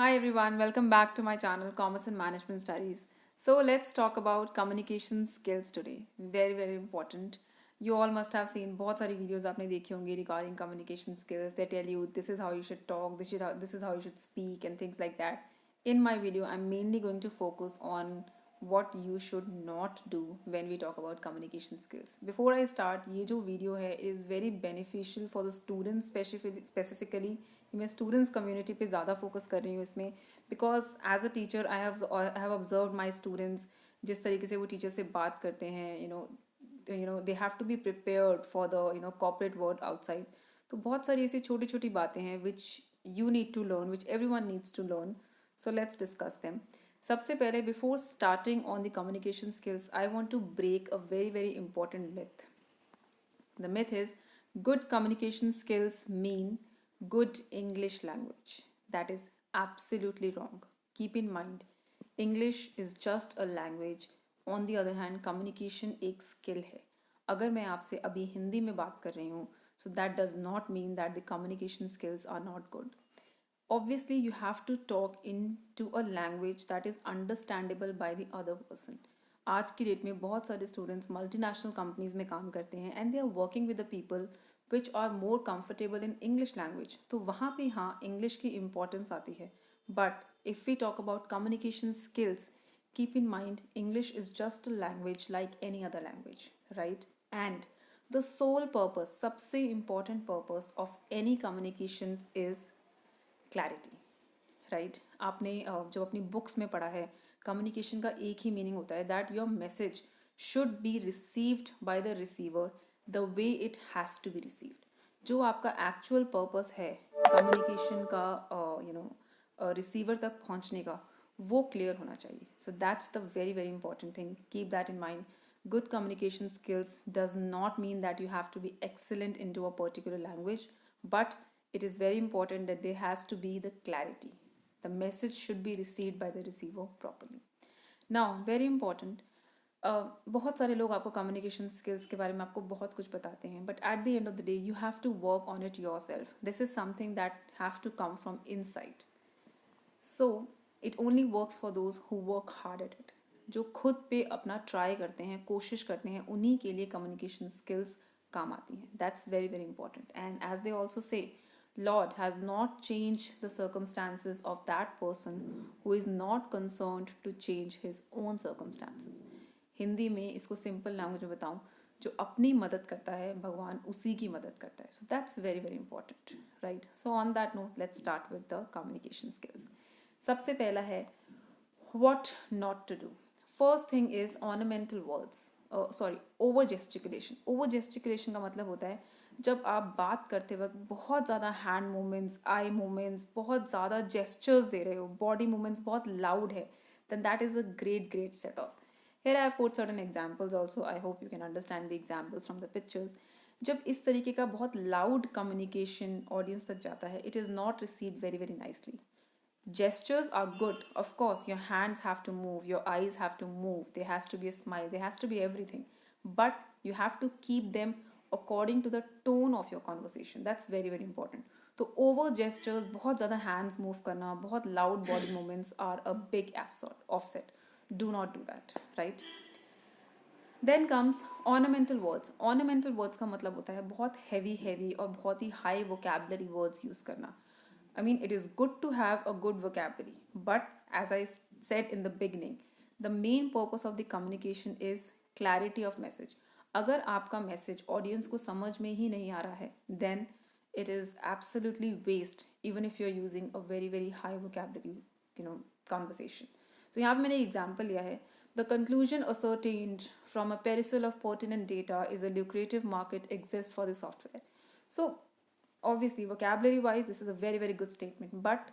Hi everyone, welcome back to my channel Commerce and Management Studies. So let's talk about communication skills today. Very important. You all must have seen बहुत सारी videos आपने देखी होंगी regarding communication skills. They tell you this is how you should talk, this is how you should speak and things like that. In my video, I'm mainly going to focus on what you should not do when we talk about communication skills. Before I start, ये जो video है is very beneficial for the students specifically. मैं students community पे ज़्यादा focus कर रही हूँ इसमें because as a teacher I have observe my students जिस तरीके से वो टीचर से बात करते हैं you know they have to be prepared for the corporate world outside. तो बहुत सारी ऐसी छोटी छोटी बातें हैं which you need to learn which everyone needs to learn. So let's discuss them. सबसे पहले before starting on the communication skills I want to break a very important myth. The myth is good communication skills mean good English language. That is absolutely wrong. Keep in mind, English is just a language. On the other hand, communication एक skill है. अगर मैं आपसे अभी हिंदी में बात कर रही हूँ, so that does not mean that the communication skills are not good. Obviously, you have to talk into a language that is understandable by the other person. आज की डेट में बहुत सारे स्टूडेंट्स मल्टीनेशनल कंपनीज में काम करते हैं and they are working with the people which are more comfortable in English language. तो वहाँ पे हाँ इंग्लिश की इम्पोर्टेंस आती है. But if we talk about communication skills, keep in mind English is just a language like any other language, right? And the sole purpose, सबसे important purpose of any communication is clarity, right. आपने जब अपनी books में पढ़ा है communication का एक ही meaning होता है that your message should be received by the receiver the way it has to be received. जो आपका एक्चुअल पर्पस है कम्युनिकेशन का रिसीवर तक पहुंचने का वो क्लियर होना चाहिए. So that's the very important thing. Keep that in mind. Good communication skills does not mean that you have to be excellent into a particular language, but it is very important that there has to be the clarity. The message should be received by the receiver properly. Now, very important. बहुत सारे लोग आपको communication skills के बारे में आपको बहुत कुछ बताते हैं but at the end of the day you have to work on it yourself. This is something that have to come from inside. So it only works for those who work hard at it. जो खुद पे अपना try करते हैं कोशिश करते हैं उन्हीं के लिए कम्युनिकेशन स्किल्स काम आती हैं. That's very important. And as they also say Lord has not changed the circumstances of that person who is not concerned to change his own circumstances. Hindi में इसको सिंपल लैंग्वेज में बताऊं, जो अपनी मदद करता है भगवान उसी की मदद करता है. So that's very important, right. So on that note let's start with the communication skills. सबसे पहला है what not to do. First thing is ornamental words. Sorry over gesticulation. Over gesticulation का मतलब होता है जब आप बात करते वक्त बहुत ज़्यादा हैंड मूवमेंट्स, आई मूवमेंट्स, बहुत ज़्यादा जेस्चर्स दे रहे हो, बॉडी मूवमेंट्स बहुत लाउड है, then that is a great set off. Here I have put certain examples also. I hope you can understand the examples from the pictures. जब इस तरीके का बहुत लाउड कम्युनिकेशन ऑडियंस तक जाता है it is not received very nicely. Gestures are good, of course. Your hands have to move, your eyes have to move, there has to be a smile, there has to be everything, but you have to keep them according to the tone of your conversation. That's very important. तो over gestures, बहुत ज़्यादा hands move करना, बहुत loud body movements are a big offset. Do not do that, right? Then comes ornamental words. Ornamental words का मतलब होता है बहुत heavy और बहुत ही high vocabulary words use करना. I mean, it is good to have a good vocabulary, but as I said in the beginning, the main purpose of the communication is clarity of message. अगर आपका message audience को समझ में ही नहीं आ रहा है then it is absolutely waste even if you're using a very high vocabulary conversation. So यहाँ पे मैंने एग्जाम्पल लिया है. The conclusion ascertained from a perusal of pertinent data is a lucrative market exists for the software. So obviously vocabulary wise this is a very good statement, but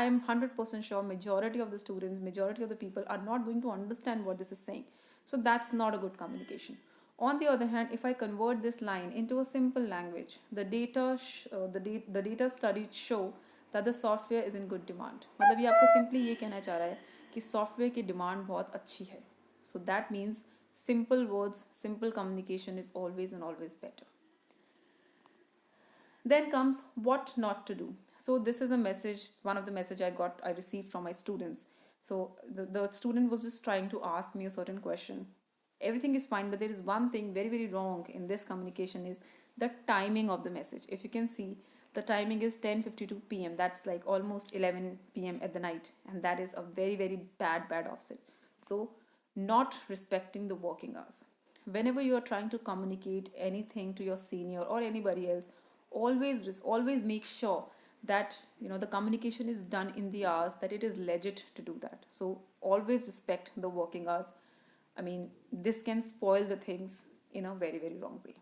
I am 100% sure majority of the students, majority of the people are not going to understand what this is saying. So that's not a good communication. On the other hand, if I convert this line into a simple language, the data studies show that the software is in good demand. मतलब ये आपको simply ये कहना चाह रहा है कि software की डिमांड बहुत अच्छी है. So that means simple words, simple communication is always and always better. Then comes what not to do. So this is a message, one of the message I received from my students. So the student was just trying to ask me a certain question. Everything is fine, but there is one thing very, very wrong in this communication is the timing of the message. If you can see, the timing is 10:52 p.m. That's like almost 11 p.m. at the night. And that is a very, very bad offset. So not respecting the working hours. Whenever you are trying to communicate anything to your senior or anybody else, always make sure that the communication is done in the hours that it is legit to do that. So always respect the working hours. I mean, this can spoil the things in a very, very wrong way.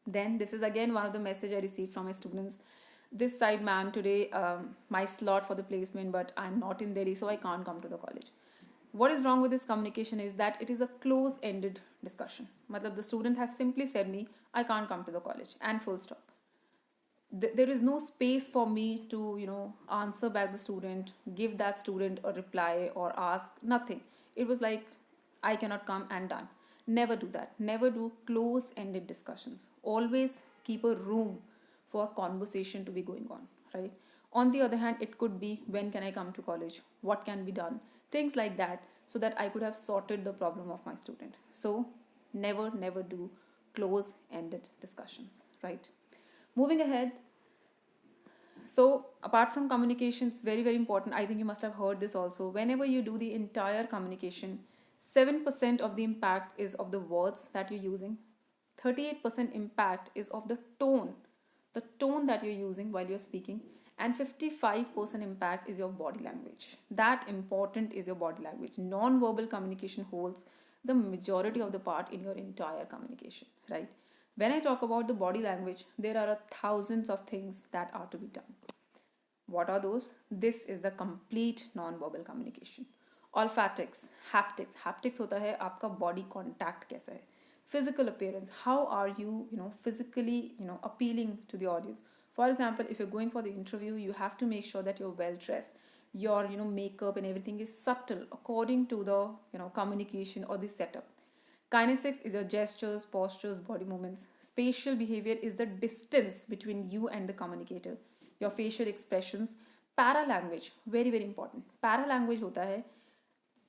Then this is again one of the message I received from my students. This side, ma'am, today my slot for the placement, but I'm not in Delhi, so I can't come to the college. What is wrong with this communication is that it is a close-ended discussion. Matlab, the student has simply said me, I can't come to the college, and full stop. There is no space for me to answer back the student, give that student a reply or ask nothing. It was like, I cannot come, and done. Never do that. Never do close-ended discussions. Always keep a room for conversation to be going on, right? On the other hand, it could be, when can I come to college, what can be done, things like that, so that I could have sorted the problem of my student. So never do close-ended discussions, right? Moving ahead, so apart from communication, it's very, very important. I think you must have heard this also. Whenever you do the entire communication, 7% of the impact is of the words that you're using. 38% impact is of the tone that you're using while you're speaking. And 55% impact is your body language. That important is your body language. Non-verbal communication holds the majority of the part in your entire communication, right? When I talk about the body language, there are thousands of things that are to be done. What are those? This is the complete non-verbal communication. Olfactics, haptics होता है आपका body contact कैसा है. Physical appearance, how are you, physically, appealing to the audience. For example, if you're going for the interview, you have to make sure that you're well dressed. Your, makeup and everything is subtle according to the, communication or the setup. Kinesics is your gestures, postures, body movements. Spatial behavior is the distance between you and the communicator. Your facial expressions. Paralanguage, very, very important. Paralanguage होता है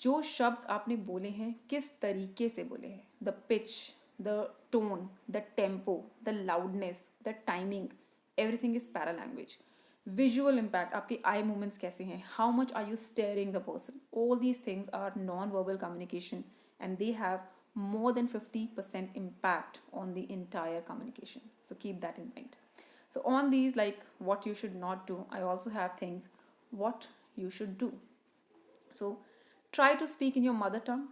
जो शब्द आपने बोले हैं किस तरीके से बोले हैं. The pitch, the tone, the tempo, the loudness, the timing, everything is paralanguage. Visual impact, आपके eye movements कैसे हैं, how much are you staring the person. All these things are non-verbal communication and they have more than 50% impact on the entire communication. So keep that in mind. So on these, like what you should not do, I also have things what you should do. So try to speak in your mother tongue.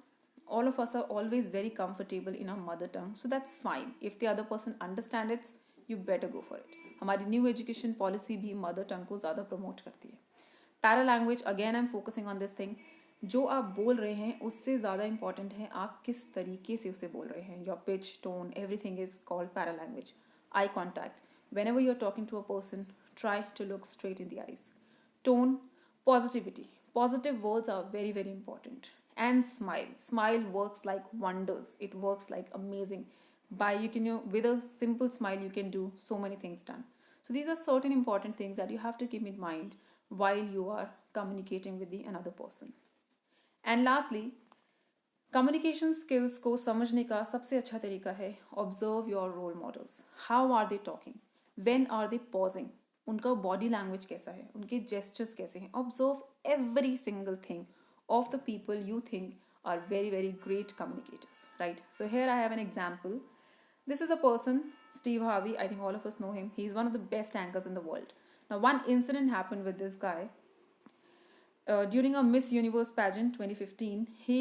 All of us are always very comfortable in our mother tongue, so that's fine. If the other person understands it, you better go for it. हमारी new education policy भी mother tongue को ज़्यादा promote करती है. Para language, again I am focusing on this thing. जो आप बोल रहे हैं उससे ज़्यादा इंपॉर्टेंट है आप किस तरीके से उसे बोल रहे हैं. Your pitch, tone, everything is called para language. Eye contact, whenever you're talking to a person, try to look straight in the eyes. Tone, positivity. Positive words are very, very important. And smile works like wonders. It works like amazing. With a simple smile you can do so many things done. So these are certain important things that you have to keep in mind while you are communicating with the another person. And lastly, communication skills को समझने का सबसे अच्छा तरीका है observe your role models. How are they talking, when are they pausing, उनका body language कैसा है, उनके जेस्चर्स कैसे हैं. Observe every single thing of the people you think are very, very great communicators, right. So here I have an example. This is a person, Steve Harvey. I think all of us know him. He's one of the best anchors in the world. Now, one incident happened with this guy. During a Miss Universe pageant 2015, he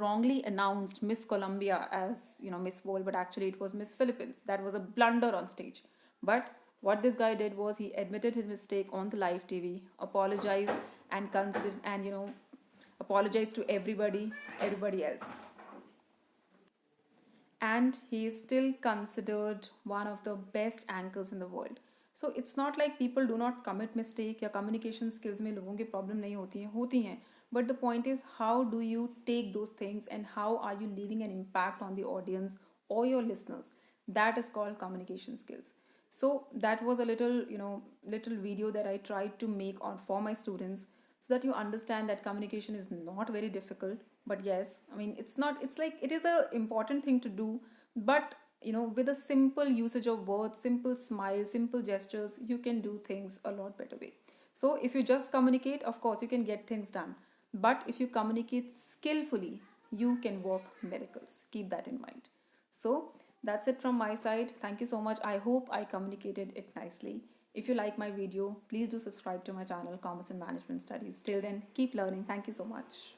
wrongly announced Miss Colombia as Miss World, but actually it was Miss Philippines. That was a blunder on stage. But what this guy did was he admitted his mistake on the live TV, apologized and apologized to everybody else. And he is still considered one of the best anchors in the world. So it's not like people do not commit mistake या communication skills में लोगों के problem नहीं होती हैं. But the point is, how do you take those things and how are you leaving an impact on the audience or your listeners? That is called communication skills. So that was a little, little video that I tried to make on for my students, so that you understand that communication is not very difficult. But yes, I mean, it's not, it's like it is a important thing to do, but with a simple usage of words, simple smile, simple gestures, you can do things a lot better way. So if you just communicate, of course you can get things done, but if you communicate skillfully, you can work miracles. Keep that in mind. So that's it from my side. Thank you so much. I hope I communicated it nicely. If you like my video, please do subscribe to my channel, Commerce and Management Studies. Till then, keep learning. Thank you so much.